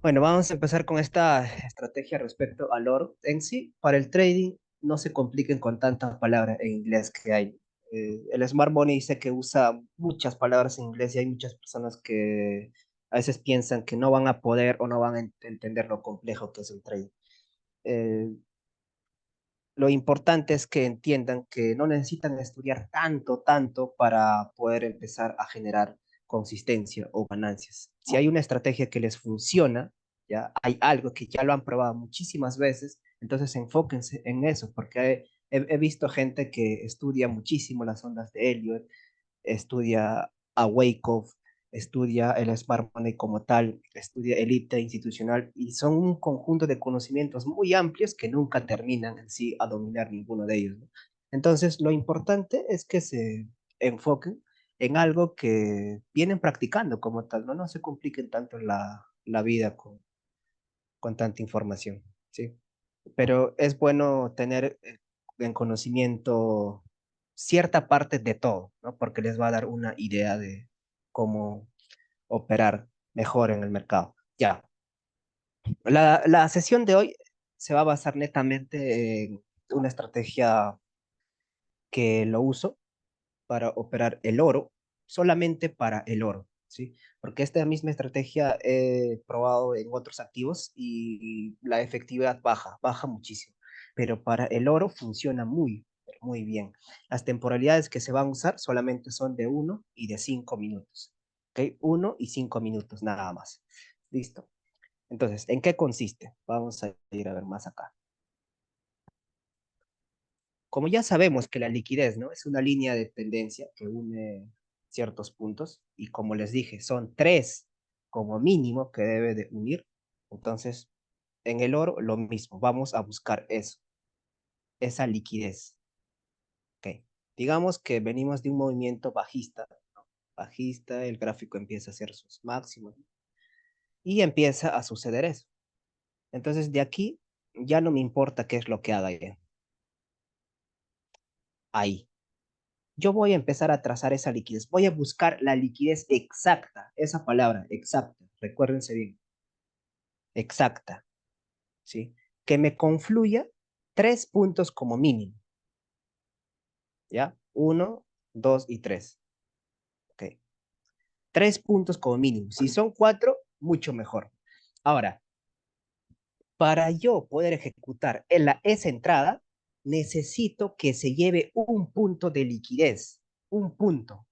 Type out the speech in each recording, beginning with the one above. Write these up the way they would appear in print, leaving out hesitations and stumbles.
Bueno, vamos a empezar con esta estrategia respecto al oro. En sí, para el trading, no se compliquen con tantas palabras en inglés que hay. El Smart Money dice que usa muchas palabras en inglés y hay muchas personas que a veces piensan que no van a poder o no van a entender lo complejo que es el trading. Eh, lo importante es que entiendan que no necesitan estudiar tanto para poder empezar a generar consistencia o ganancias. Si hay una estrategia que les funciona, ya hay algo que ya lo han probado muchísimas veces, entonces enfóquense en eso, porque he visto gente que estudia muchísimo las ondas de Elliot, estudia a Wyckoff, estudia el Smart Money como tal, estudia el IPTA institucional y son un conjunto de conocimientos muy amplios que nunca terminan en sí a dominar ninguno de ellos, ¿no? Entonces, lo importante es que se enfoquen en algo que vienen practicando como tal, ¿no? No se compliquen tanto la vida con tanta información, ¿sí? Pero es bueno tener en conocimiento cierta parte de todo, ¿no? Porque les va a dar una idea de cómo operar mejor en el mercado. Ya, la sesión de hoy se va a basar netamente en una estrategia que lo uso para operar el oro, solamente para el oro, ¿sí? Porque esta misma estrategia he probado en otros activos y la efectividad baja muchísimo, pero para el oro funciona muy bien. Las temporalidades que se van a usar solamente son de 1 y de 5 minutos, ¿ok? 1 y 5 minutos, nada más. ¿Listo? Entonces, ¿en qué consiste? Vamos a ir a ver más acá. Como ya sabemos que la liquidez, ¿no? Es una línea de tendencia que une ciertos puntos y como les dije, son tres como mínimo que debe de unir. Entonces, en el oro lo mismo, vamos a buscar eso, esa liquidez. ¿Ok? Digamos que venimos de un movimiento bajista, ¿no? Bajista, el gráfico empieza a hacer sus máximos, ¿no? Y empieza a suceder eso. Entonces, de aquí ya no me importa qué es lo que haga ya. Ahí. Yo voy a empezar a trazar esa liquidez. Voy a buscar la liquidez exacta, esa palabra, exacta. Recuérdense bien, exacta, ¿sí? Que me confluya 3 puntos como mínimo, ¿ya? 1, 2 y 3. Ok. 3 puntos como mínimo. Si son 4, mucho mejor. Ahora, para yo poder ejecutar esa entrada, necesito que se lleve un punto de liquidez, un punto.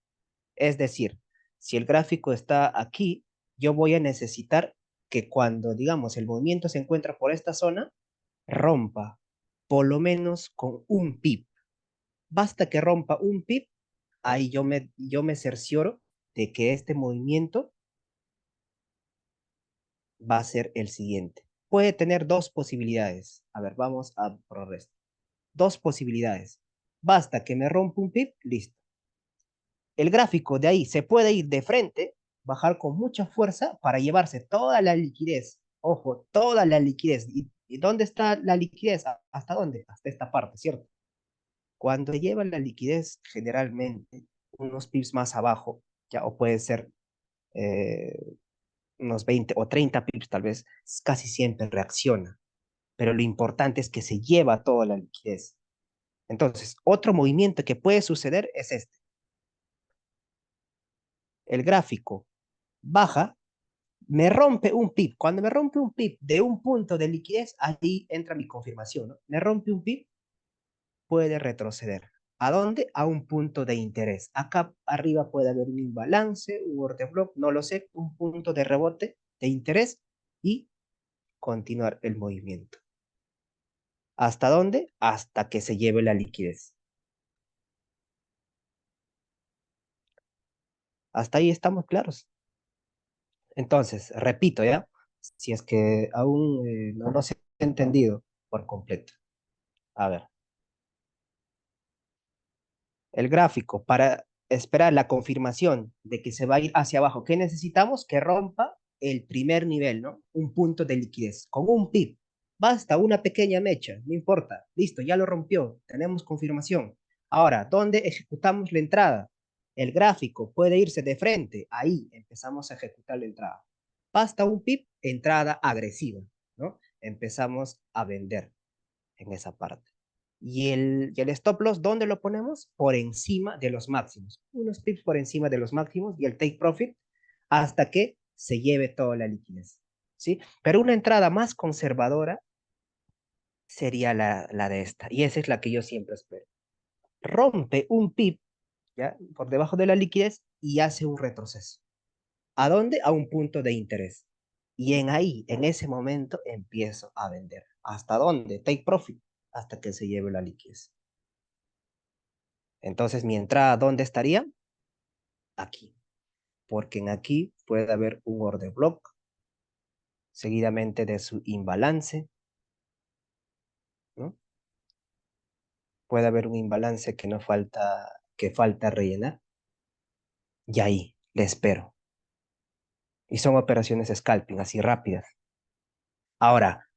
Es decir, si el gráfico está aquí, yo voy a necesitar que cuando, digamos, el movimiento se encuentra por esta zona, rompa por lo menos con un pip. Basta que rompa un pip, ahí yo me cercioro de que este movimiento va a ser el siguiente. Puede tener dos posibilidades. A ver, vamos a por esto. Dos posibilidades. Basta que me rompa un pip, listo. El gráfico de ahí se puede ir de frente, bajar con mucha fuerza para llevarse toda la liquidez. Ojo, toda la liquidez. ¿Y dónde está la liquidez? ¿Hasta dónde? Hasta esta parte, ¿cierto? Cuando lleva la liquidez, generalmente, unos pips más abajo, ya, o puede ser eh, unos 20 o 30 pips tal vez, casi siempre reacciona. Pero lo importante es que se lleva toda la liquidez. Entonces, otro movimiento que puede suceder es este. El gráfico baja, me rompe un pip. Cuando me rompe un pip de un punto de liquidez, ahí entra mi confirmación, ¿no? Me rompe un pip, puede retroceder. ¿A dónde? A un punto de interés. Acá arriba puede haber un imbalance, un order block, no lo sé, un punto de rebote de interés y continuar el movimiento. ¿Hasta dónde? Hasta que se lleve la liquidez. Hasta ahí estamos claros. Entonces, repito, ¿ya? Si es que aún no se ha entendido por completo. A ver. El gráfico para esperar la confirmación de que se va a ir hacia abajo. ¿Qué necesitamos? Que rompa el primer nivel, ¿no? Un punto de liquidez con un pip. Basta una pequeña mecha, no importa. Listo, ya lo rompió. Tenemos confirmación. Ahora, ¿dónde ejecutamos la entrada? El gráfico puede irse de frente. Ahí empezamos a ejecutar la entrada. Basta un pip, entrada agresiva, ¿no? Empezamos a vender en esa parte. Y el stop loss, ¿dónde lo ponemos? Por encima de los máximos. Unos pips por encima de los máximos y el take profit hasta que se lleve toda la liquidez. ¿Sí? Pero una entrada más conservadora sería la de esta. Y esa es la que yo siempre espero. Rompe un pip, ¿ya? Por debajo de la liquidez y hace un retroceso. ¿A dónde? A un punto de interés. Y en ese momento, empiezo a vender. ¿Hasta dónde? Take profit, hasta que se lleve la liquidez. Entonces, mi entrada, ¿dónde estaría? Aquí. Porque en aquí puede haber un order block, seguidamente de su imbalance, ¿no? Puede haber un imbalance que no falta, que falta rellenar. Y ahí le espero. Y son operaciones scalping, así rápidas. Ahora,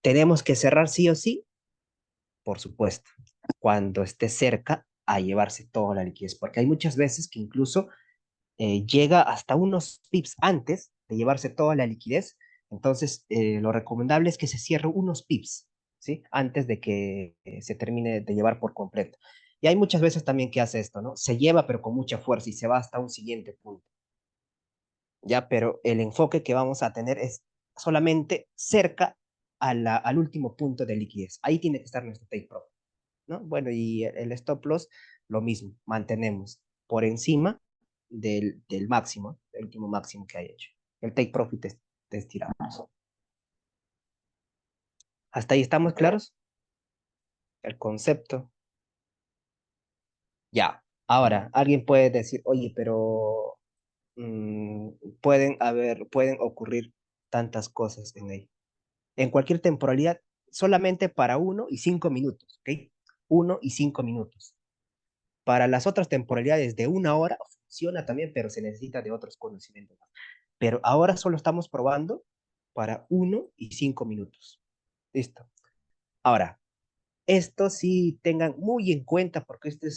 ¿tenemos que cerrar sí o sí? Por supuesto, cuando esté cerca a llevarse toda la liquidez, porque hay muchas veces que incluso llega hasta unos pips antes de llevarse toda la liquidez. Entonces, lo recomendable es que se cierre unos pips, ¿sí? Antes de que se termine de llevar por completo. Y hay muchas veces también que hace esto, ¿no? Se lleva pero con mucha fuerza y se va hasta un siguiente punto, ¿ya? Pero el enfoque que vamos a tener es solamente cerca al último punto de liquidez. Ahí tiene que estar nuestro take profit, ¿no? Bueno, y el stop loss, lo mismo, mantenemos por encima del máximo, el último máximo que hay hecho. El take profit te estiramos. ¿Hasta ahí estamos claros? El concepto. Ya. Ahora, alguien puede decir, oye, pero mm, pueden ocurrir tantas cosas en ahí. En cualquier temporalidad, solamente para 1 y 5 minutos, ¿ok? 1 y 5 minutos. Para las otras temporalidades de 1 hora funciona también, pero se necesita de otros conocimientos. Pero ahora solo estamos probando para 1 y 5 minutos. Listo. Ahora, esto sí tengan muy en cuenta porque este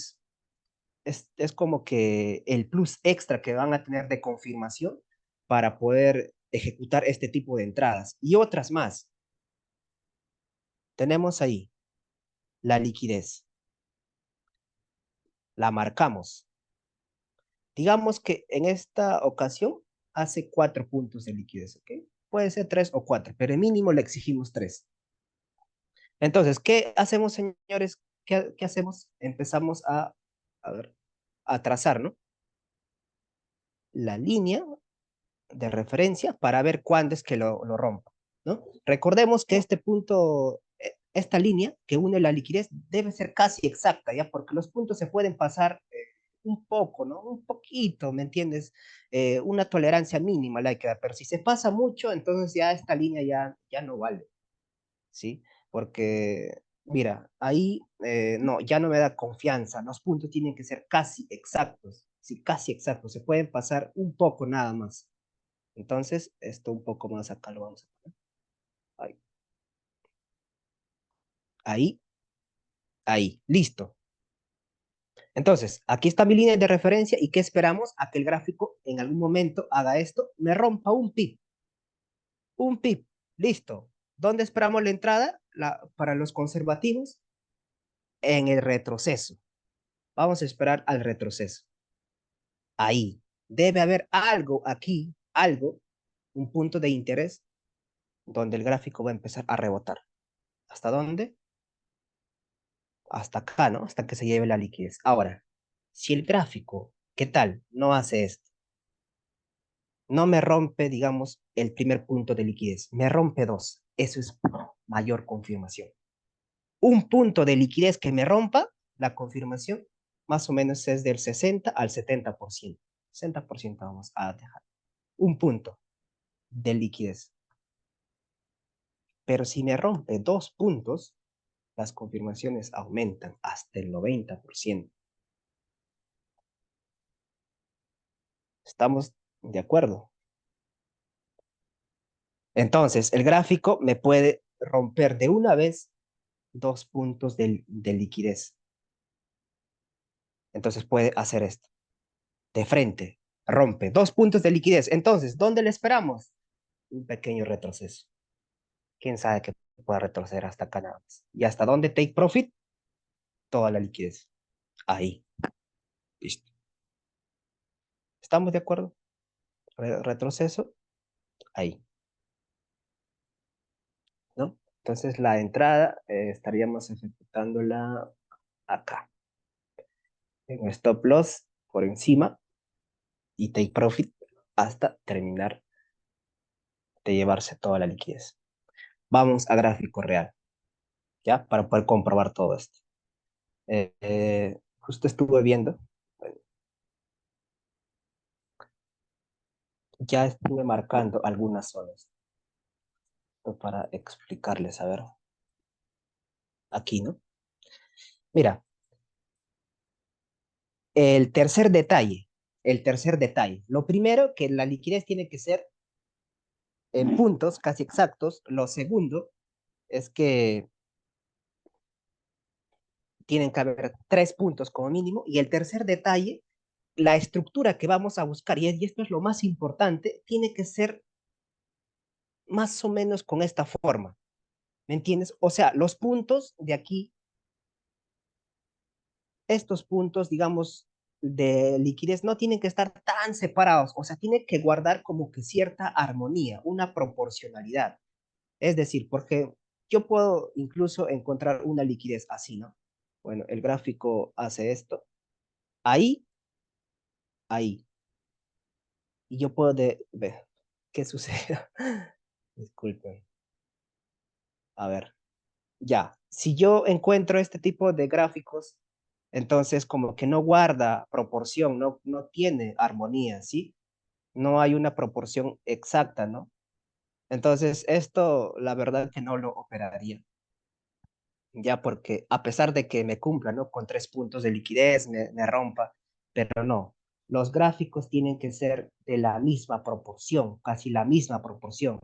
es como que el plus extra que van a tener de confirmación para poder ejecutar este tipo de entradas y otras más. Tenemos ahí la liquidez. La marcamos. Digamos que en esta ocasión hace 4 puntos de liquidez, ¿ok? Puede ser 3 o 4, pero el mínimo le exigimos 3. Entonces, ¿qué hacemos, señores? ¿Qué hacemos? Empezamos a ver, a trazar, ¿no? La línea de referencia para ver cuándo es que lo rompa, ¿no? Recordemos que este punto, esta línea que une la liquidez debe ser casi exacta, ¿ya? Porque los puntos se pueden pasar un poco, ¿no? Un poquito, ¿me entiendes? Una tolerancia mínima la hay que dar, pero si se pasa mucho, entonces ya esta línea ya no vale, ¿sí? Porque, mira, ahí no, ya no me da confianza, los puntos tienen que ser casi exactos, sí, casi exactos, se pueden pasar un poco nada más. Entonces, esto un poco más acá lo vamos a poner. Ahí, ahí, ahí, listo. Entonces, aquí está mi línea de referencia y ¿qué esperamos? A que el gráfico en algún momento haga esto, me rompa un pip, listo. ¿Dónde esperamos la entrada? Para los conservativos, en el retroceso. Vamos a esperar al retroceso. Ahí. Debe haber algo aquí, algo, un punto de interés donde el gráfico va a empezar a rebotar. ¿Hasta dónde? Hasta acá, ¿no? Hasta que se lleve la liquidez. Ahora, si el gráfico, ¿qué tal? No hace esto. No me rompe, digamos, el primer punto de liquidez. Me rompe dos. Eso es mayor confirmación. Un punto de liquidez que me rompa, la confirmación más o menos es del 60 al 70%. 60% vamos a dejar. Un punto de liquidez. Pero si me rompe 2 puntos, las confirmaciones aumentan hasta el 90%. ¿Estamos de acuerdo? Entonces, el gráfico me puede romper de una vez 2 puntos de liquidez. Entonces puede hacer esto. De frente, rompe 2 puntos de liquidez. Entonces, ¿dónde le esperamos? un pequeño retroceso. ¿Quién sabe que pueda retroceder hasta acá nada más? ¿Y hasta dónde take profit? Toda la liquidez. Ahí. Listo. ¿Estamos de acuerdo? Retroceso, ahí, ¿no? Entonces la entrada estaríamos ejecutándola acá. En stop loss por encima y take profit hasta terminar de llevarse toda la liquidez. Vamos a gráfico real, ¿ya? Para poder comprobar todo esto. Justo estuve viendo, bueno, ya estuve marcando algunas zonas para explicarles, a ver, aquí, ¿no? Mira, el tercer detalle. Lo primero, que la liquidez tiene que ser en puntos casi exactos. Lo segundo es que tienen que haber 3 puntos como mínimo. Y el tercer detalle, la estructura que vamos a buscar, y esto es lo más importante, tiene que ser más o menos con esta forma. ¿Me entiendes? O sea, los puntos de aquí, estos puntos, digamos, de liquidez no tienen que estar tan separados, o sea, tiene que guardar como que cierta armonía, una proporcionalidad. Es decir, porque yo puedo incluso encontrar una liquidez así, ¿no? Bueno, el gráfico hace esto, ahí, ahí, y yo puedo ver qué sucede. Disculpen, a ver, ya, si yo encuentro este tipo de gráficos, entonces como que no guarda proporción, no tiene armonía, ¿sí? No hay una proporción exacta, ¿no? Entonces esto, la verdad que no lo operaría. Ya porque a pesar de que me cumpla, ¿no? Con 3 puntos de liquidez, me rompa, pero no. Los gráficos tienen que ser de la misma proporción, casi la misma proporción.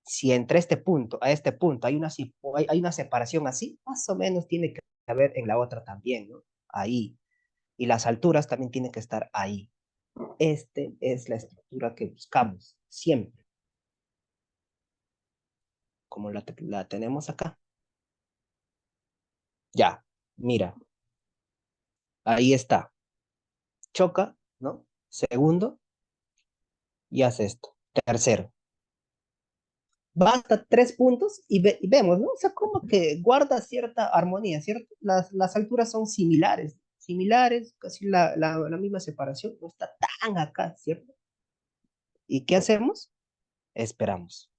Si entre este punto a este punto hay una separación así, más o menos tiene que haber en la otra también, ¿no? Ahí. Y las alturas también tienen que estar ahí. Este es la estructura que buscamos siempre, como la tenemos acá. Ya, mira, ahí está. Choca, ¿no? Segundo, y hace esto. Tercero, va hasta 3 puntos y vemos, ¿no? O sea, como que guarda cierta armonía, ¿cierto? Las alturas son similares, casi la misma separación, no está tan acá, ¿cierto? ¿Y qué hacemos? Esperamos.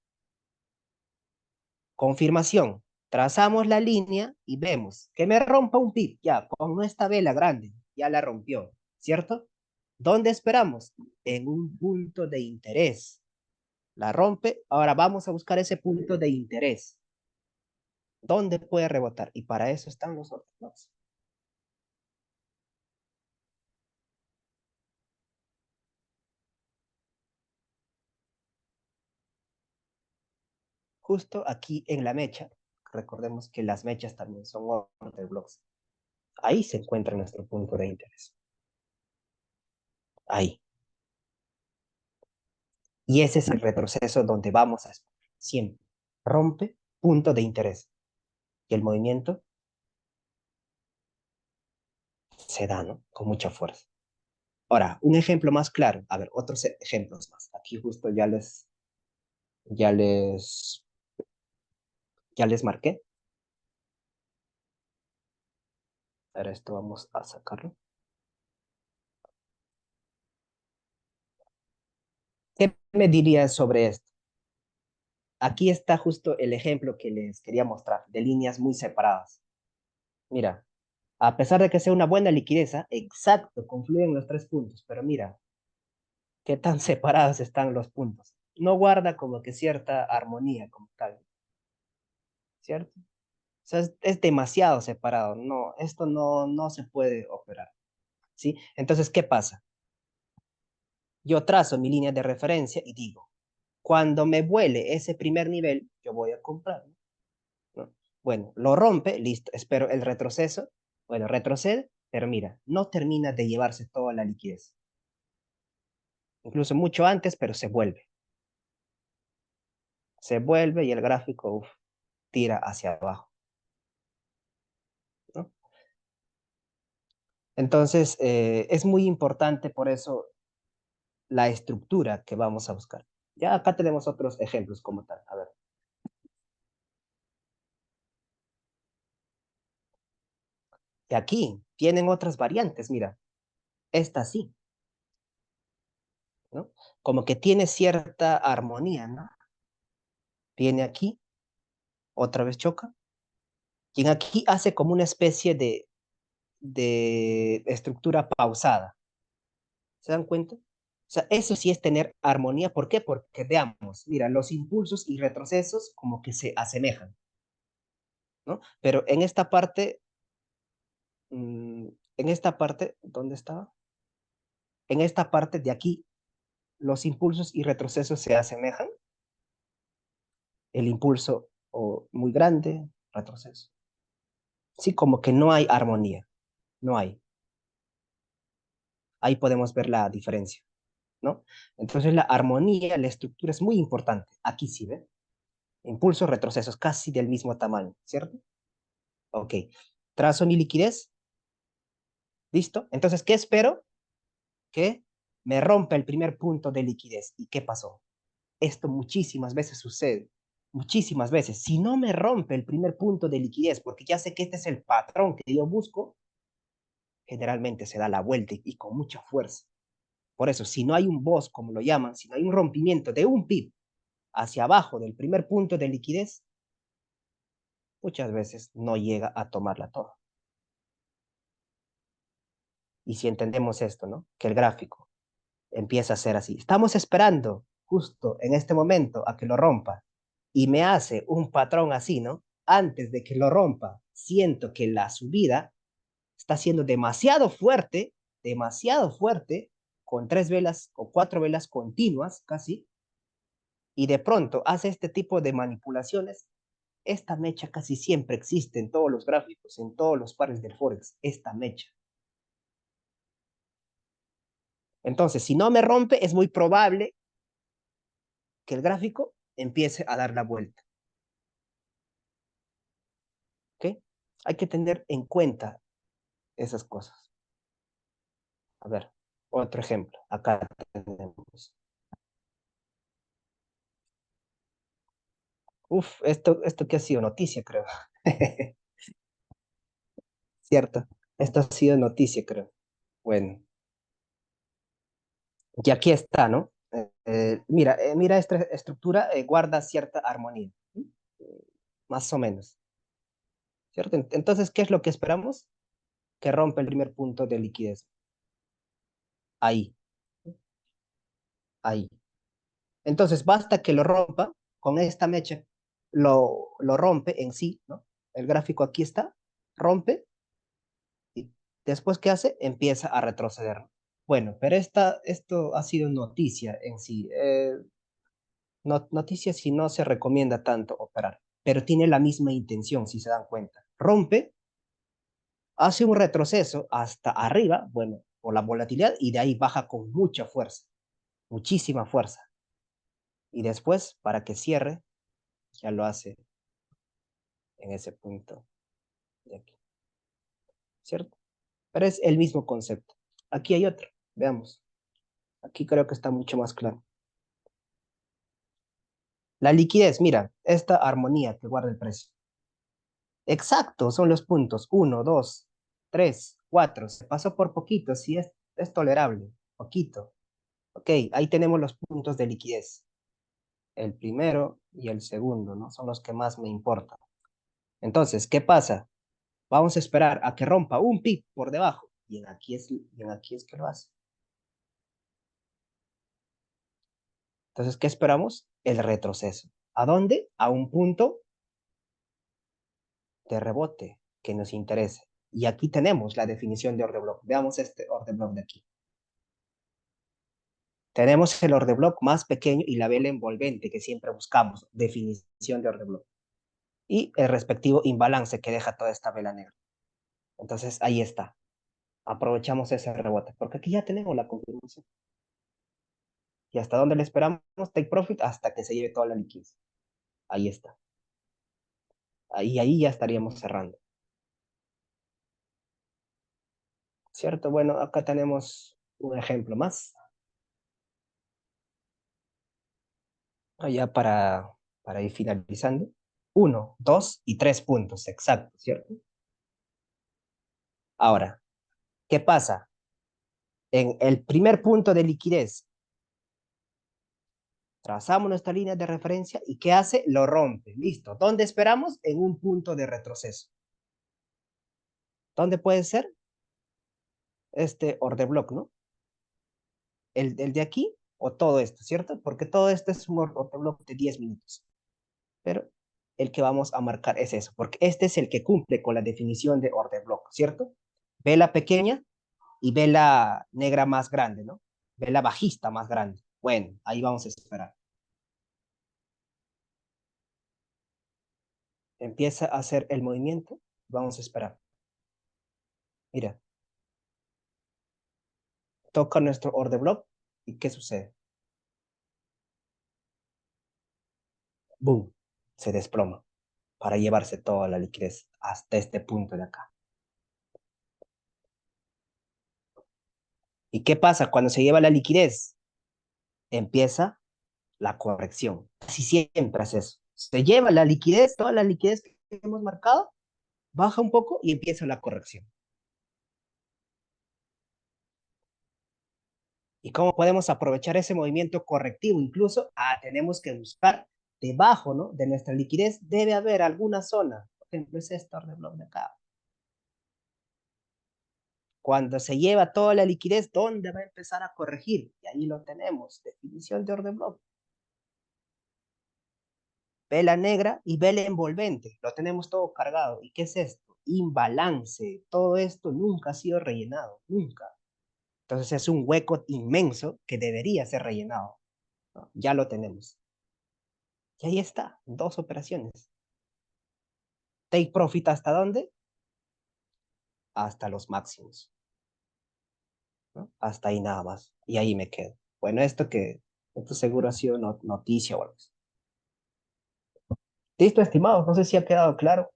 Confirmación. Trazamos la línea y vemos que me rompa un pip, ya, con esta vela grande, ya la rompió, ¿cierto? ¿Dónde esperamos? En un punto de interés. La rompe, ahora vamos a buscar ese punto de interés. ¿Dónde puede rebotar? Y para eso están los ortodoxos. Justo aquí en la mecha, recordemos que las mechas también son order blocks. Ahí se encuentra nuestro punto de interés. Ahí. Y ese es el retroceso donde vamos a esperar. Siempre. Rompe punto de interés. Y el movimiento se da, ¿no? Con mucha fuerza. Ahora, un ejemplo más claro. A ver, otros ejemplos más. Aquí justo ya les, ya les marqué. Ahora esto vamos a sacarlo. ¿Qué me dirías sobre esto? Aquí está justo el ejemplo que les quería mostrar, de líneas muy separadas. Mira, a pesar de que sea una buena liquidez, exacto, confluyen los 3 puntos, pero mira, qué tan separados están los puntos. No guarda como que cierta armonía como tal, ¿cierto? O sea, es demasiado separado. No, esto no se puede operar, ¿sí? Entonces, ¿qué pasa? Yo trazo mi línea de referencia y digo, cuando me vuele ese primer nivel, yo voy a comprar, ¿no? Bueno, lo rompe, listo, espero el retroceso. Bueno, retrocede, pero mira, no termina de llevarse toda la liquidez. Incluso mucho antes, pero se vuelve. se vuelve y el gráfico uf, tira hacia abajo, ¿no? Entonces, es muy importante por eso la estructura que vamos a buscar. Ya acá tenemos otros ejemplos como tal. A ver, y aquí tienen otras variantes, mira, esta sí, ¿no? Como que tiene cierta armonía, ¿no? Viene aquí, otra vez choca, y en aquí hace como una especie de estructura pausada. ¿Se dan cuenta? O sea, eso sí es tener armonía. ¿Por qué? Porque veamos, mira, los impulsos y retrocesos como que se asemejan, ¿no? Pero en esta parte, ¿dónde estaba? En esta parte de aquí, los impulsos y retrocesos se asemejan. El impulso o muy grande, retroceso. Sí, como que no hay armonía, no hay. Ahí podemos ver la diferencia, ¿no? Entonces la armonía, la estructura es muy importante. Aquí sí, ¿ve? Impulsos, retrocesos, casi del mismo tamaño, ¿cierto? Ok. Trazo mi liquidez, ¿listo? Entonces, ¿qué espero? Que me rompa el primer punto de liquidez. ¿Y qué pasó? Esto muchísimas veces sucede, muchísimas veces. Si no me rompe el primer punto de liquidez, porque ya sé que este es el patrón que yo busco, generalmente se da la vuelta y con mucha fuerza. Por eso, si no hay un boss, como lo llaman, si no hay un rompimiento de un pip hacia abajo del primer punto de liquidez, muchas veces no llega a tomarla toda. Y si entendemos esto, ¿no? Que el gráfico empieza a ser así. Estamos esperando justo en este momento a que lo rompa y me hace un patrón así, ¿no? Antes de que lo rompa, siento que la subida está siendo demasiado fuerte, con 3 velas o 4 velas continuas casi, y de pronto hace este tipo de manipulaciones. Esta mecha casi siempre existe en todos los gráficos, en todos los pares del Forex, esta mecha. Entonces, si no me rompe, es muy probable que el gráfico empiece a dar la vuelta. ¿Ok? Hay que tener en cuenta esas cosas. A ver, otro ejemplo. Acá tenemos. Uf, esto que ha sido noticia, creo. Cierto. Esto ha sido noticia, creo. Bueno, y aquí está, ¿no? Mira, esta estructura guarda cierta armonía, ¿sí? Más o menos, ¿cierto? Entonces, ¿qué es lo que esperamos? Que rompa el primer punto de liquidez. Ahí, ahí. Entonces, basta que lo rompa con esta mecha, lo rompe en sí, ¿no? El gráfico aquí está, rompe, y después, ¿qué hace? Empieza a retroceder. Bueno, pero esto ha sido noticia en sí. Noticia si no se recomienda tanto operar, pero tiene la misma intención, si se dan cuenta. Rompe, hace un retroceso hasta arriba, bueno, por la volatilidad, y de ahí baja con mucha fuerza, muchísima fuerza. Y después, para que cierre, ya lo hace en ese punto de aquí, ¿cierto? Pero es el mismo concepto. Aquí hay otro, veamos. Aquí creo que está mucho más claro. La liquidez, mira, esta armonía que guarda el precio. Exacto, son los puntos. Uno, dos, tres, cuatro. Se pasó por poquito, sí es tolerable. Poquito. Ok, ahí tenemos los puntos de liquidez. El primero y el segundo, ¿no? Son los que más me importan. Entonces, ¿qué pasa? Vamos a esperar a que rompa un pip por debajo. Y en aquí es que lo hace. Entonces, ¿qué esperamos? El retroceso. ¿A dónde? A un punto de rebote que nos interese. Y aquí tenemos la definición de order block. Veamos este order block de aquí. Tenemos el order block más pequeño y la vela envolvente que siempre buscamos. Definición de order block. Y el respectivo imbalance que deja toda esta vela negra. Entonces, ahí está. Aprovechamos ese rebote, porque aquí ya tenemos la confirmación. ¿Y hasta dónde le esperamos? Take profit hasta que se lleve toda la liquidez. Ahí está. Ahí ya estaríamos cerrando. ¿Cierto? Bueno, acá tenemos un ejemplo más. Ya para ir finalizando. 1, 2 y 3 puntos, exacto, ¿cierto? Ahora, ¿qué pasa? En el primer punto de liquidez, trazamos nuestra línea de referencia y ¿qué hace? Lo rompe. Listo. ¿Dónde esperamos? En un punto de retroceso. ¿Dónde puede ser? Este order block, ¿no? El de aquí o todo esto, ¿cierto? Porque todo esto es un order block de 10 minutos. Pero el que vamos a marcar es eso, porque este es el que cumple con la definición de order block, ¿cierto? Vela pequeña y vela negra más grande, ¿no? Vela bajista más grande. Bueno, ahí vamos a esperar. Empieza a hacer el movimiento, vamos a esperar. Mira, toca nuestro order block y ¿qué sucede? ¡Boom! Se desploma para llevarse toda la liquidez hasta este punto de acá. ¿Y qué pasa cuando se lleva la liquidez? Empieza la corrección. Así siempre es eso. Se lleva la liquidez, toda la liquidez que hemos marcado, baja un poco y empieza la corrección. ¿Y cómo podemos aprovechar ese movimiento correctivo? Incluso tenemos que buscar debajo, ¿no?, de nuestra liquidez, debe haber alguna zona. Por ejemplo, es esta order block de acá. Cuando se lleva toda la liquidez, ¿dónde va a empezar a corregir? Y ahí lo tenemos, definición de order block. Vela negra y vela envolvente, lo tenemos todo cargado. ¿Y qué es esto? Imbalance. Todo esto nunca ha sido rellenado, nunca. Entonces es un hueco inmenso que debería ser rellenado, ¿no? Ya lo tenemos. Y ahí está, 2 operaciones. Take profit ¿hasta dónde? Hasta los máximos, ¿no? Hasta ahí nada más. Y ahí me quedo. Bueno, esto seguro ha sido noticia o algo así. Listo, estimados, no sé si ha quedado claro,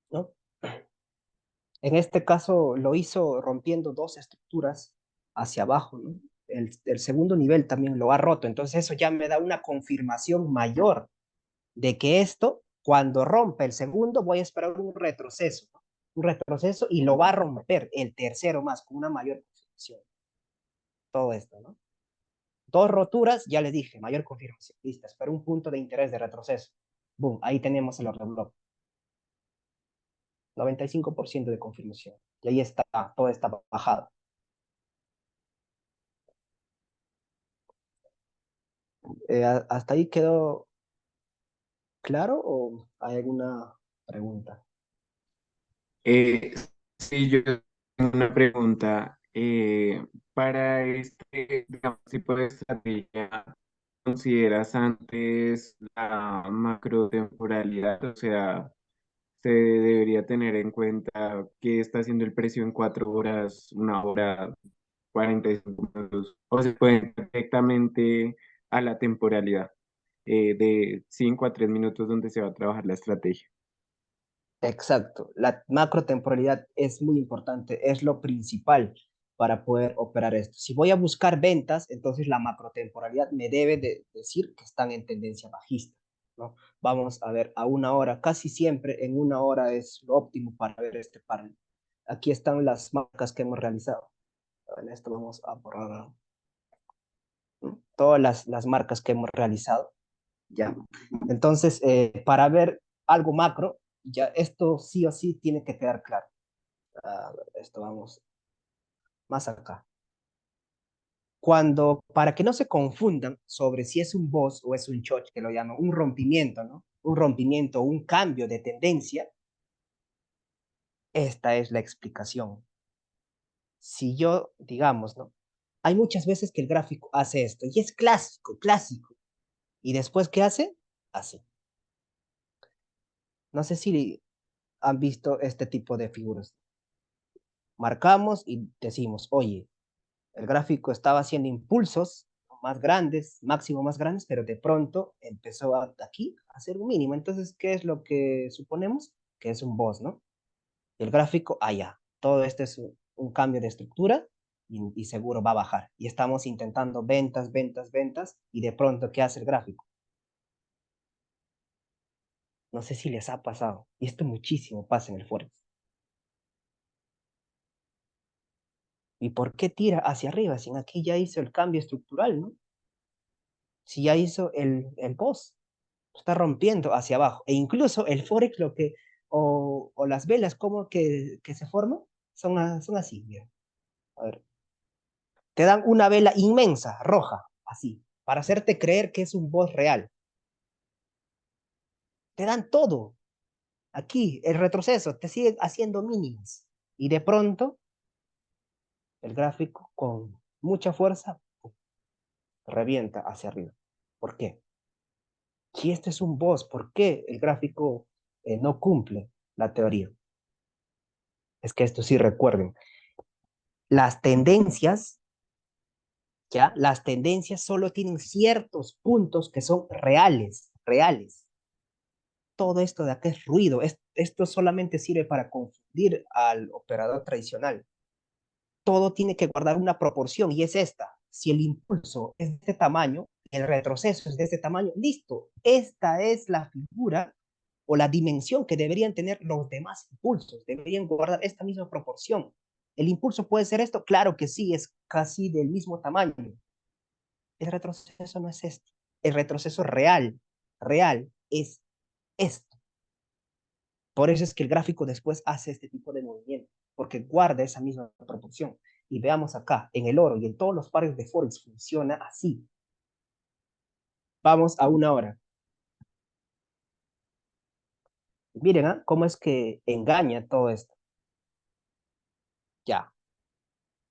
¿no? En este caso lo hizo rompiendo 2 estructuras hacia abajo, ¿no? El segundo nivel también lo ha roto, entonces eso ya me da una confirmación mayor de que esto, cuando rompe el segundo, voy a esperar un retroceso, ¿no? Un retroceso y lo va a romper el tercero más con una mayor confirmación. Todo esto, ¿no? 2 roturas, ya les dije, mayor confirmación. Listo, espero un punto de interés de retroceso. Boom, ahí tenemos el order block. 95% de confirmación. Y ahí está, todo está bajado. ¿Hasta ahí quedó claro o hay alguna pregunta? Eh, sí, yo tengo una pregunta. Para este, digamos, tipo de estrategia, ¿consideras antes la macrotemporalidad? O sea, se debería tener en cuenta qué está haciendo el precio en 4 horas, 1 hora, 45 minutos, o se puede ir directamente a la temporalidad de 5 a 3 minutos donde se va a trabajar la estrategia. Exacto. La macrotemporalidad es muy importante, es lo principal para poder operar esto. Si voy a buscar ventas, entonces la macrotemporalidad me debe de decir que están en tendencia bajista, ¿no? Vamos a ver a 1 hora, casi siempre en 1 hora es lo óptimo para ver este par. Aquí están las marcas que hemos realizado. En esto vamos a borrar, ¿no?, todas las marcas que hemos realizado. Ya. Entonces, para ver algo macro, ya esto sí o sí tiene que quedar claro. Esto vamos más acá. Para que no se confundan sobre si es un boss o es un choch, que lo llaman un rompimiento, ¿no? Un rompimiento, un cambio de tendencia, esta es la explicación. Si yo, digamos, ¿no? Hay muchas veces que el gráfico hace esto, y es clásico, clásico. ¿Y después qué hace? Así. No sé si han visto este tipo de figuras. Marcamos y decimos, oye, el gráfico estaba haciendo impulsos, más grandes, máximo más grandes, pero de pronto empezó aquí a ser un mínimo. Entonces, ¿qué es lo que suponemos? Que es un boss, ¿no? El gráfico, allá. Todo esto es un cambio de estructura y seguro va a bajar. Y estamos intentando ventas, ventas, ventas, y de pronto, ¿qué hace el gráfico? No sé si les ha pasado. Y esto muchísimo pasa en el Forex. ¿Y por qué tira hacia arriba? Si aquí ya hizo el cambio estructural, ¿no? Si ya hizo el boss, está rompiendo hacia abajo. E incluso el Forex, o las velas como que se forman, son así, mira. A ver, te dan una vela inmensa, roja, así, para hacerte creer que es un boss real. Te dan todo. Aquí, el retroceso, te sigue haciendo mínimos. Y de pronto, el gráfico con mucha fuerza revienta hacia arriba. ¿Por qué? Si este es un boss, ¿por qué el gráfico no cumple la teoría? Es que esto sí recuerden, las tendencias, ¿ya? Las tendencias solo tienen ciertos puntos que son reales, reales. Todo esto de acá es ruido, esto solamente sirve para confundir al operador tradicional. Todo tiene que guardar una proporción y es esta. Si el impulso es de este tamaño, el retroceso es de este tamaño, listo. Esta es la figura o la dimensión que deberían tener los demás impulsos. Deberían guardar esta misma proporción. ¿El impulso puede ser esto? Claro que sí, es casi del mismo tamaño. El retroceso no es esto. El retroceso real, real, es esto. Por eso es que el gráfico después hace este tipo de movimiento, porque guarda esa misma proporción. Y veamos acá, en el oro y en todos los pares de Forex funciona así. Vamos a una hora. Miren, ¿ah? Cómo es que engaña todo esto. Ya.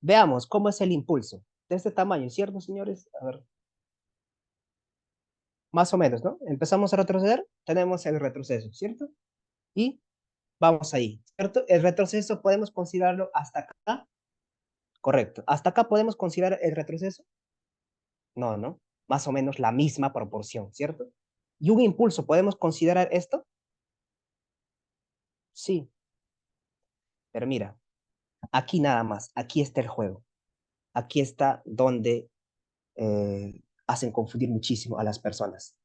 Veamos cómo es el impulso. De este tamaño, ¿cierto, señores? A ver, más o menos, ¿no? Empezamos a retroceder, tenemos el retroceso, ¿cierto? Y vamos ahí, ¿cierto? El retroceso podemos considerarlo hasta acá. Correcto. ¿Hasta acá podemos considerar el retroceso? No, ¿no? Más o menos la misma proporción, ¿cierto? ¿Y un impulso podemos considerar esto? Sí, pero mira, aquí nada más, aquí está el juego. Aquí está donde hacen confundir muchísimo a las personas.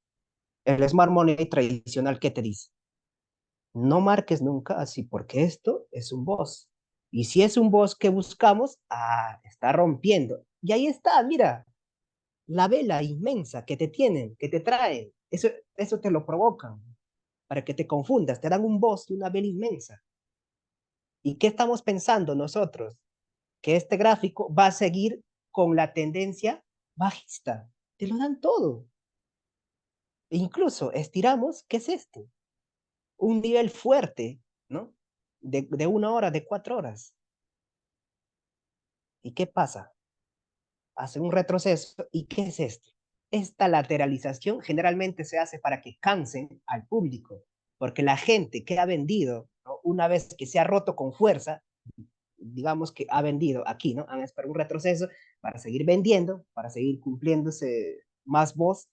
El Smart Money tradicional, ¿qué te dice? No marques nunca así, porque esto es un boss. Y si es un boss que buscamos, está rompiendo. Y ahí está, mira, la vela inmensa que te tienen, que te traen. Eso te lo provocan para que te confundas. Te dan un boss y una vela inmensa. ¿Y qué estamos pensando nosotros? Que este gráfico va a seguir con la tendencia bajista. Te lo dan todo. E incluso estiramos, ¿qué es esto? Un nivel fuerte, ¿no? De una hora, de 4 horas. ¿Y qué pasa? Hace un retroceso. ¿Y qué es esto? Esta lateralización generalmente se hace para que cansen al público, porque la gente que ha vendido, ¿no? Una vez que se ha roto con fuerza, digamos que ha vendido aquí, ¿no? Han esperado un retroceso para seguir vendiendo, para seguir cumpliéndose más voz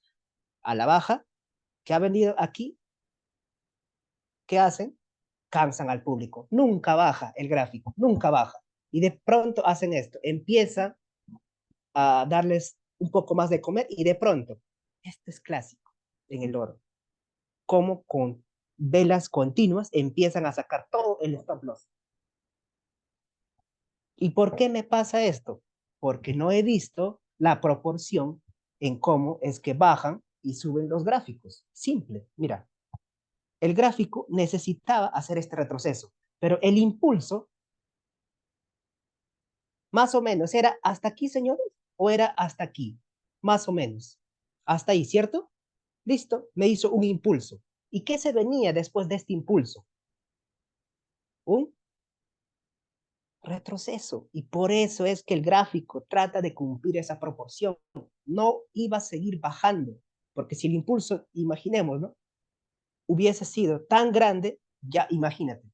a la baja, que ha vendido aquí, ¿qué hacen? Cansan al público. Nunca baja el gráfico, nunca baja. Y de pronto hacen esto, empieza a darles un poco más de comer y de pronto, esto es clásico en el oro, como con velas continuas empiezan a sacar todo el stop loss. ¿Y por qué me pasa esto? Porque no he visto la proporción en cómo es que bajan y suben los gráficos. Simple, mira, el gráfico necesitaba hacer este retroceso, pero el impulso, más o menos, ¿era hasta aquí, señores? ¿O era hasta aquí? Más o menos. Hasta ahí, ¿cierto? Listo, me hizo un impulso. ¿Y qué se venía después de este impulso? Un retroceso. Y por eso es que el gráfico trata de cumplir esa proporción. No iba a seguir bajando, porque si el impulso, imaginemos, ¿no? Hubiese sido tan grande, ya imagínate,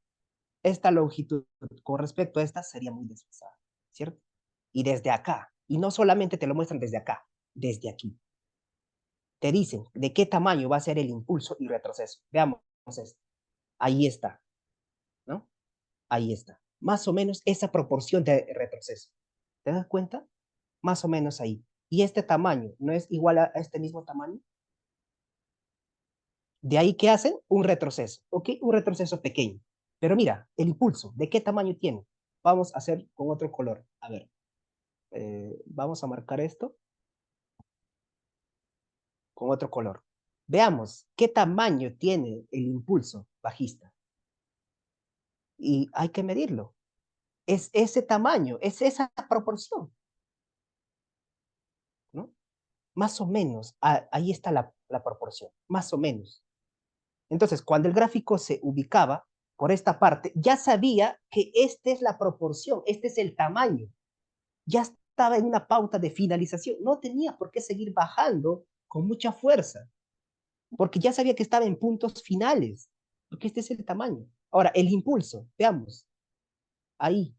esta longitud con respecto a esta sería muy desfasada, ¿cierto? Y desde acá, y no solamente te lo muestran desde acá, desde aquí. Te dicen de qué tamaño va a ser el impulso y retroceso. Veamos esto. Ahí está, ¿no? Ahí está. Más o menos esa proporción de retroceso. ¿Te das cuenta? Más o menos ahí. Y este tamaño no es igual a este mismo tamaño. De ahí que hacen un retroceso, ¿ok? Un retroceso pequeño. Pero mira, el impulso, ¿de qué tamaño tiene? Vamos a hacer con otro color. A ver, vamos a marcar esto con otro color. Veamos qué tamaño tiene el impulso bajista. Y hay que medirlo. Es ese tamaño, es esa proporción, ¿no? Más o menos, ahí está la proporción, más o menos. Entonces, cuando el gráfico se ubicaba por esta parte, ya sabía que esta es la proporción, este es el tamaño. Ya estaba en una pauta de finalización. No tenía por qué seguir bajando con mucha fuerza, porque ya sabía que estaba en puntos finales, porque este es el tamaño. Ahora, el impulso, veamos, ahí.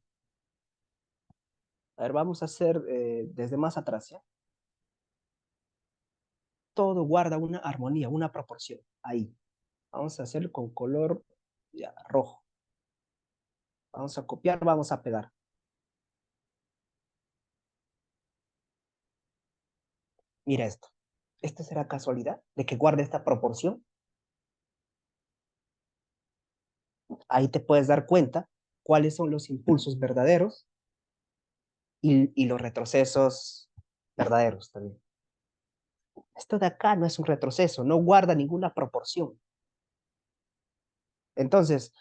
A ver, vamos a hacer desde más atrás, ¿ya? Todo guarda una armonía, una proporción. Ahí. Vamos a hacerlo con color ya, rojo. Vamos a copiar, vamos a pegar. Mira esto. ¿Esto será casualidad de que guarde esta proporción? Ahí te puedes dar cuenta cuáles son los impulsos verdaderos y los retrocesos verdaderos también. Esto de acá no es un retroceso, no guarda ninguna proporción. Entonces,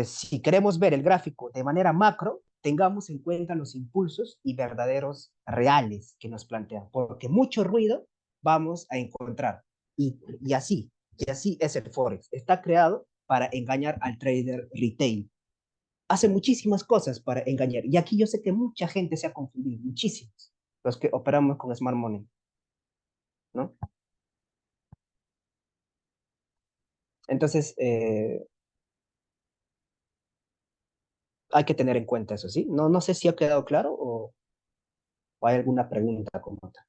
si queremos ver el gráfico de manera macro, tengamos en cuenta los impulsos y verdaderos reales que nos plantean, porque mucho ruido vamos a encontrar. Y así es el Forex. Está creado para engañar al trader retail. Hace muchísimas cosas para engañar. Y aquí yo sé que mucha gente se ha confundido, muchísimos, los que operamos con Smart Money, ¿no? Entonces, hay que tener en cuenta eso, ¿sí? No, no sé si ha quedado claro o hay alguna pregunta como tal.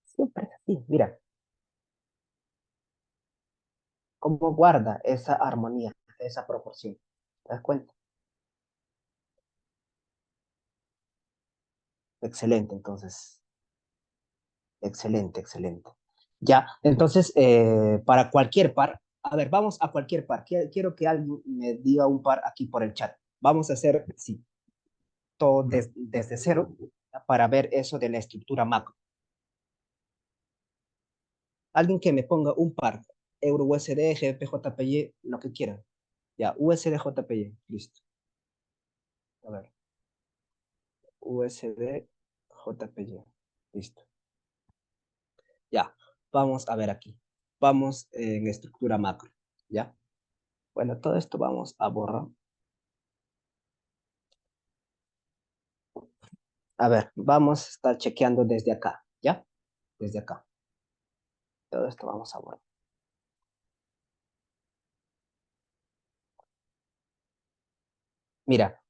Siempre es así. Mira, cómo guarda esa armonía, esa proporción. ¿Te das cuenta? Excelente, entonces. Excelente, excelente. Ya, entonces, para cualquier par, a ver, vamos a cualquier par. Quiero que alguien me diga un par aquí por el chat. Vamos a hacer, sí, todo desde cero para ver eso de la estructura macro. Alguien que me ponga un par, Euro USD, GBP, JPY, lo que quieran. Ya, USD, JPY, listo. A ver, USD, JPY, listo. Ya, vamos a ver aquí. Vamos en estructura macro, ¿ya? Bueno, todo esto vamos a borrar. A ver, vamos a estar chequeando desde acá, ¿ya? Desde acá. Todo esto vamos a borrar. Mira,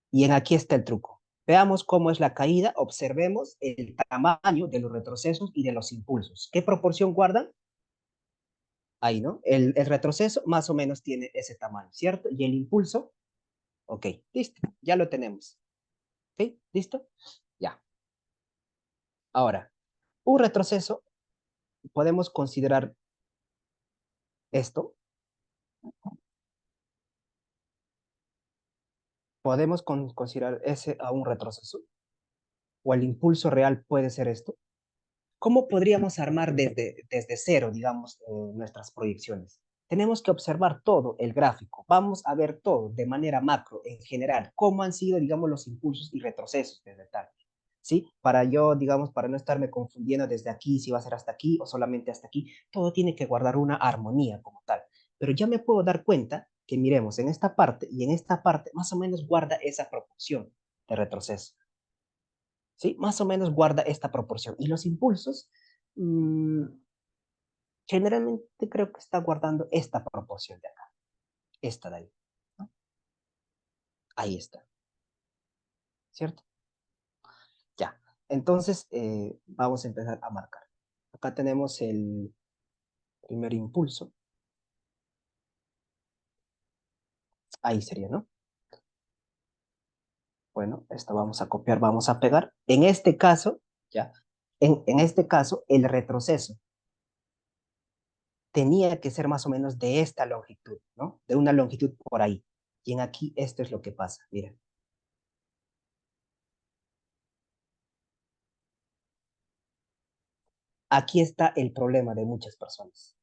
y en aquí está el truco. Veamos cómo es la caída, observemos el tamaño de los retrocesos y de los impulsos. ¿Qué proporción guardan? Ahí, ¿no? El retroceso más o menos tiene ese tamaño, ¿cierto? Y el impulso, ok, listo, ya lo tenemos. ¿Ok? ¿Listo? Ya. Ahora, un retroceso, podemos considerar esto, podemos considerar ese a un retroceso, o el impulso real puede ser esto. ¿Cómo podríamos armar desde cero, digamos, nuestras proyecciones? Tenemos que observar todo el gráfico. Vamos a ver todo de manera macro, en general, cómo han sido, digamos, los impulsos y retrocesos desde tal. ¿Sí? Para yo, digamos, para no estarme confundiendo desde aquí, si va a ser hasta aquí o solamente hasta aquí, todo tiene que guardar una armonía como tal. Pero ya me puedo dar cuenta que miremos en esta parte y en esta parte más o menos guarda esa proporción de retroceso. ¿Sí? Más o menos guarda esta proporción. Y los impulsos, mmm, generalmente creo que está guardando esta proporción de acá, esta de ahí, ¿no? Ahí está, ¿cierto? Ya. Entonces, vamos a empezar a marcar. Acá tenemos el primer impulso. Ahí sería, ¿no? Bueno, esto vamos a copiar, vamos a pegar. En este caso, ya, en este caso, el retroceso tenía que ser más o menos de esta longitud, ¿no? De una longitud por ahí. Y en aquí esto es lo que pasa, miren. Aquí está el problema de muchas personas.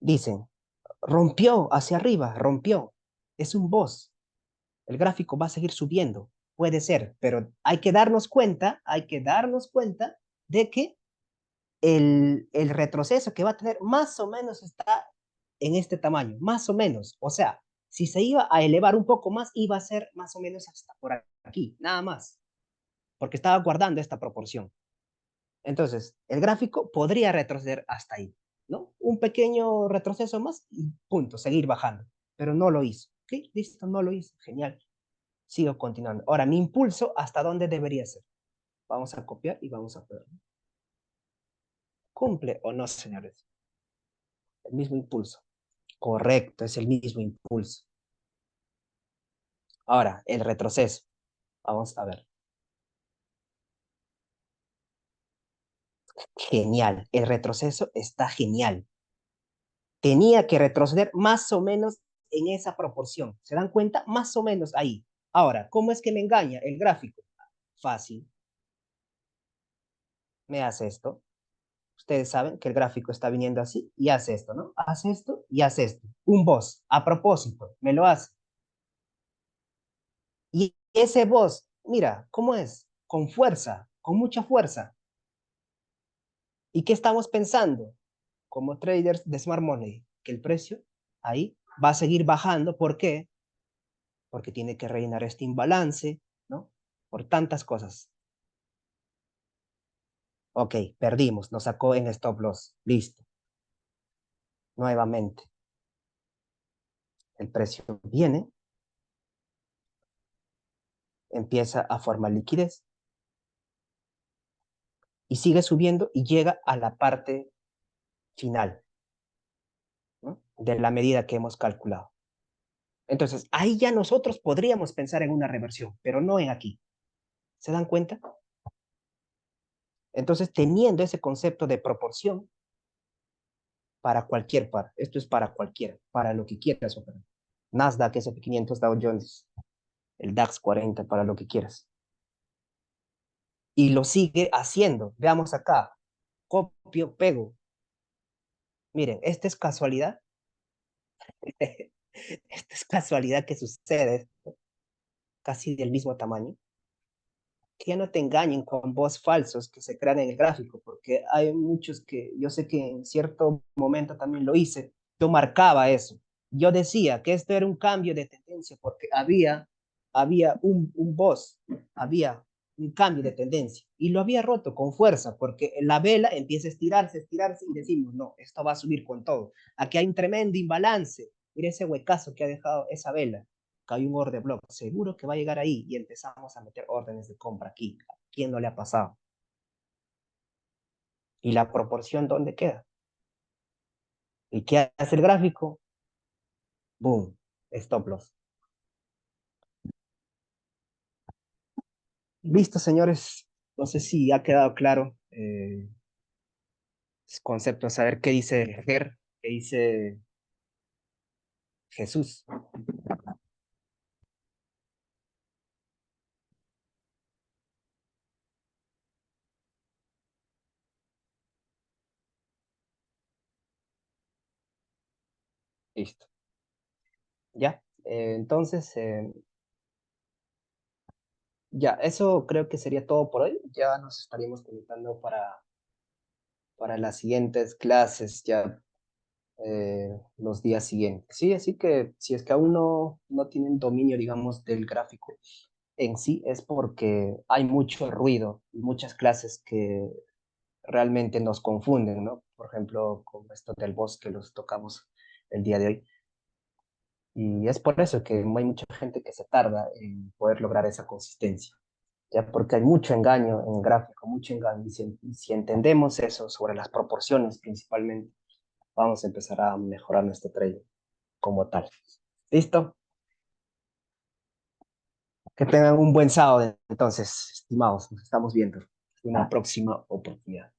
Dicen, rompió hacia arriba, rompió. Es un boss. El gráfico va a seguir subiendo. Puede ser, pero hay que darnos cuenta de que el retroceso que va a tener más o menos está en este tamaño, más o menos. O sea, si se iba a elevar un poco más, iba a ser más o menos hasta por aquí, nada más, porque estaba guardando esta proporción. Entonces, el gráfico podría retroceder hasta ahí, ¿no? Un pequeño retroceso más y punto, seguir bajando, pero no lo hizo. ¿Ok? Listo, no lo hizo, genial. Sigo continuando. Ahora, mi impulso, ¿hasta dónde debería ser? Vamos a copiar y vamos a pegar. ¿Cumple o no, señores? El mismo impulso. Correcto, es el mismo impulso. Ahora, el retroceso. Vamos a ver. Genial, el retroceso está genial. Tenía que retroceder más o menos en esa proporción. ¿Se dan cuenta? Más o menos ahí. Ahora, ¿cómo es que me engaña el gráfico? Fácil. Me hace esto. Ustedes saben que el gráfico está viniendo así y hace esto, ¿no? Hace esto y hace esto. Un boss, a propósito, me lo hace. Y ese boss, mira, ¿cómo es? Con fuerza, con mucha fuerza. ¿Y qué estamos pensando como traders de Smart Money? Que el precio ahí va a seguir bajando. ¿Por qué? Porque tiene que rellenar este imbalance, ¿no? Por tantas cosas. Ok, perdimos, nos sacó en stop loss. Listo. Nuevamente, el precio viene, empieza a formar liquidez y sigue subiendo y llega a la parte final, ¿no? De la medida que hemos calculado. Entonces, ahí ya nosotros podríamos pensar en una reversión, pero no en aquí. ¿Se dan cuenta? Entonces, teniendo ese concepto de proporción para cualquier par, esto es para cualquiera, para lo que quieras operar. Nasdaq, S&P 500, Dow Jones, el DAX 40, para lo que quieras. Y lo sigue haciendo. Veamos acá, copio, pego. Miren, esta es casualidad. Esta es casualidad que sucede casi del mismo tamaño. Que ya no te engañen con voz falsos que se crean en el gráfico, porque hay muchos que yo sé que en cierto momento también lo hice. Yo marcaba eso. Yo decía que esto era un cambio de tendencia porque había un voz, había un cambio de tendencia y lo había roto con fuerza porque la vela empieza a estirarse y decimos, no, esto va a subir con todo. Aquí hay un tremendo imbalance. Mira ese huecazo que ha dejado esa vela, que hay un order block, seguro que va a llegar ahí y empezamos a meter órdenes de compra aquí. ¿A quién no le ha pasado? ¿Y la proporción dónde queda? ¿Y qué hace el gráfico? Boom, stop loss. Listo, señores. No sé si ha quedado claro el concepto, saber qué dice Ger, qué dice Jesús. Listo. ¿Ya? Entonces, ya, eso creo que sería todo por hoy. Ya nos estaríamos conectando para las siguientes clases, ya los días siguientes. Sí, así que si es que aún no tienen dominio, digamos, del gráfico en sí, es porque hay mucho ruido y muchas clases que realmente nos confunden, ¿no? Por ejemplo, con esto del bosque los tocamos el día de hoy. Y es por eso que hay mucha gente que se tarda en poder lograr esa consistencia, ya porque hay mucho engaño en el gráfico, mucho engaño. Y si entendemos eso sobre las proporciones principalmente, vamos a empezar a mejorar nuestro trading como tal. ¿Listo? Que tengan un buen sábado entonces, estimados. Nos estamos viendo en una próxima oportunidad.